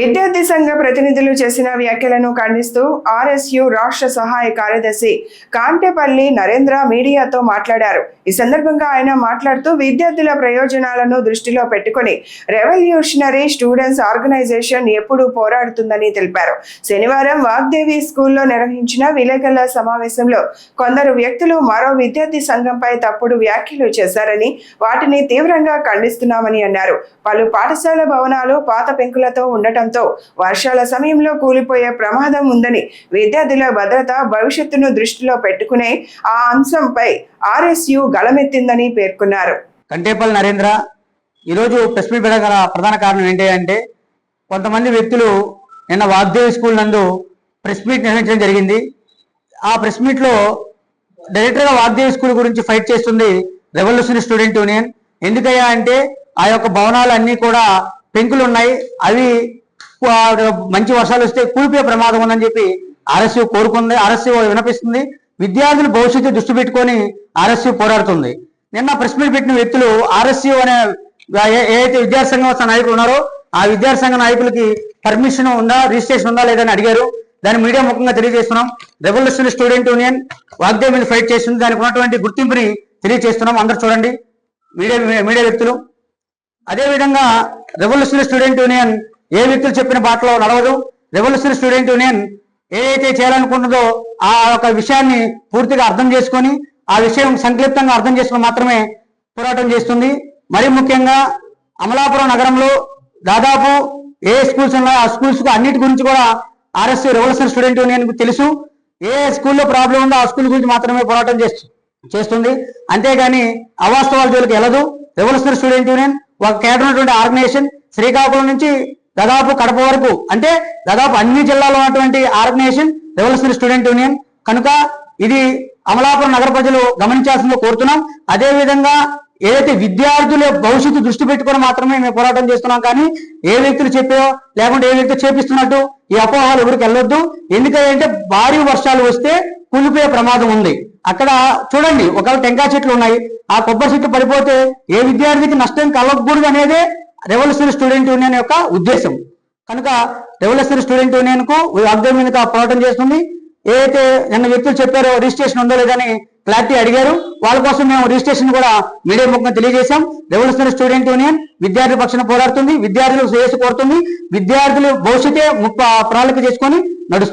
విద్యార్థి సంఘ ప్రతినిధులు చేసిన వ్యాఖ్యలను ఖండిస్తూ ఆర్ఎస్యు రాష్ట్ర సహాయ కార్యదర్శి కాంటేపల్లి నరేంద్ర మీడియాతో మాట్లాడారు. ఈ సందర్భంగా ఆయన మాట్లాడుతూ విద్యార్థుల ప్రయోజనాలను దృష్టిలో పెట్టుకుని రెవల్యూషనరీ స్టూడెంట్స్ ఆర్గనైజేషన్ ఎప్పుడూ పోరాడుతుందని తెలిపారు. శనివారం వాగ్దేవి స్కూల్లో నిర్వహించిన విలేకరుల సమావేశంలో కొందరు వ్యక్తులు మరో విద్యార్థి సంఘంపై తప్పుడు వ్యాఖ్యలు చేశారని, వాటిని తీవ్రంగా ఖండిస్తున్నామని అన్నారు. పలు పాఠశాల భవనాలు పాత పెంకులతో ఉండటంతో వర్షాల సమయంలో కూలిపోయే ప్రమాదం ఉందని, విద్యార్థుల భద్రత భవిష్యత్తును దృష్టిలో పెట్టుకునే ఆ అంశంపై ఆర్ఎస్యు గళమెత్తిందని పేర్కొన్నారు. కంటేపల్లి నరేంద్ర ఈరోజు ప్రెస్ మీట్ పెట్టగల ప్రధాన కారణం ఏంటి అంటే, కొంతమంది వ్యక్తులు నిన్న వాగ్దేవి స్కూల్ నందు ప్రెస్ మీట్ నిర్వహించడం జరిగింది. ఆ ప్రెస్ మీట్ లో డైరెక్టర్ గా వాగ్దేవి స్కూల్ గురించి ఫైట్ చేస్తుంది రెవల్యూషనరీ స్టూడెంట్ యూనియన్. ఎందుకయ్యా అంటే, ఆ యొక్క భవనాలు అన్ని కూడా పెంకులు ఉన్నాయి, అవి మంచి వర్షాలు వస్తే కూలిపోయే ప్రమాదం ఉందని చెప్పి ఆర్ఎస్యు కోరుకుంది, ఆర్ఎస్యు వినిపిస్తుంది. విద్యార్థుల భవిష్యత్తు దృష్టి పెట్టుకొని ఆర్ఎస్యు పోరాడుతుంది. నిన్న ప్రెస్ మీట్ పెట్టిన వ్యక్తులు ఆర్ఎస్యు అనే ఏదైతే విద్యార్థి సంఘం నాయకులు ఉన్నారో ఆ విద్యార్థి సంఘ నాయకులకి పర్మిషన్ ఉందా, రిజిస్ట్రేషన్ ఉందా లేదని అడిగారు. దాన్ని మీడియా ముఖంగా తెలియజేస్తున్నాం. రెవల్యూషనరీ స్టూడెంట్ యూనియన్ వాగ్దేవి మీద ఫైట్ చేస్తుంది, దానికి ఉన్నటువంటి గుర్తింపుని తెలియజేస్తున్నాం. అందరూ చూడండి, మీడియా వ్యక్తులు. అదేవిధంగా రెవల్యూషనరీ స్టూడెంట్ యూనియన్ ఏ వ్యక్తులు చెప్పిన బాటలో నడవదు. రెవల్యూషనరీ స్టూడెంట్ యూనియన్ ఏదైతే చేయాలనుకుంటుందో ఆ ఒక విషయాన్ని పూర్తిగా అర్థం చేసుకొని, ఆ విషయం సంక్లిప్తంగా అర్థం చేసుకుని మాత్రమే పోరాటం చేస్తుంది. మరీ ముఖ్యంగా అమలాపురం నగరంలో దాదాపు ఏ స్కూల్స్ ఉన్నాయో ఆ స్కూల్స్ అన్నిటి గురించి కూడా ఆర్ఎస్యు రెవల్యూషనరీ స్టూడెంట్ యూనియన్ తెలుసు. ఏ స్కూల్లో ప్రాబ్లం ఉందో ఆ స్కూల్ గురించి మాత్రమే పోరాటం చేస్తుంది. అంతేగాని అవాస్తవాల జోలికి వెళ్ళదు. రెవల్యూషనరీ స్టూడెంట్ యూనియన్ ఒక కేడర్ ఉన్నటువంటి ఆర్గనైజేషన్. శ్రీకాకుళం నుంచి దాదాపు కడప వరకు, అంటే దాదాపు అన్ని జిల్లాలో ఉన్నటువంటి ఆర్గనైజేషన్ రెవల్యూషనరీ స్టూడెంట్ యూనియన్. కనుక ఇది అమలాపురం నగర ప్రజలు గమనించాల్సిందో కోరుతున్నాం. అదే విధంగా ఏదైతే విద్యార్థుల భవిష్యత్తు దృష్టి పెట్టుకొని మాత్రమే మేము పోరాటం చేస్తున్నాం, కానీ ఏ వ్యక్తులు చెప్పో లేకుంటే ఏ వ్యక్తులు చేపిస్తున్నట్టు ఈ అపోహలు ఎవరికి వెళ్ళొద్దు. ఎందుకంటే భారీ వర్షాలు వస్తే కూలిపోయే ప్రమాదం ఉంది. అక్కడ చూడండి, ఒకవేళ టెంకాయ చెట్లు ఉన్నాయి, ఆ కొబ్బరి చెట్లు పడిపోతే ఏ విద్యార్థికి నష్టం కలగకూడదు అనేదే రెవల్యూషనరీ స్టూడెంట్ యూనియన్ యొక్క ఉద్దేశం. కనుక రెవల్యూషనరీ స్టూడెంట్ యూనియన్ కు వాగ్దేవి మీద పోరాటం చేస్తుంది. ఏదైతే నిన్న వ్యక్తులు చెప్పారో రిజిస్ట్రేషన్ ఉందో లేదని క్లారిటీ అడిగారు, వాళ్ళ కోసం మేము రిజిస్ట్రేషన్ కూడా మీడియా ముఖంగా తెలియజేశాం. రెవల్యూషనరీ స్టూడెంట్ యూనియన్ విద్యార్థుల పక్షాన పోరాడుతుంది, విద్యార్థులకు శ్రేయస్సు కోరుతుంది, విద్యార్థుల భవిష్యత్తే ప్రణాళిక చేసుకొని నడుస్తుంది.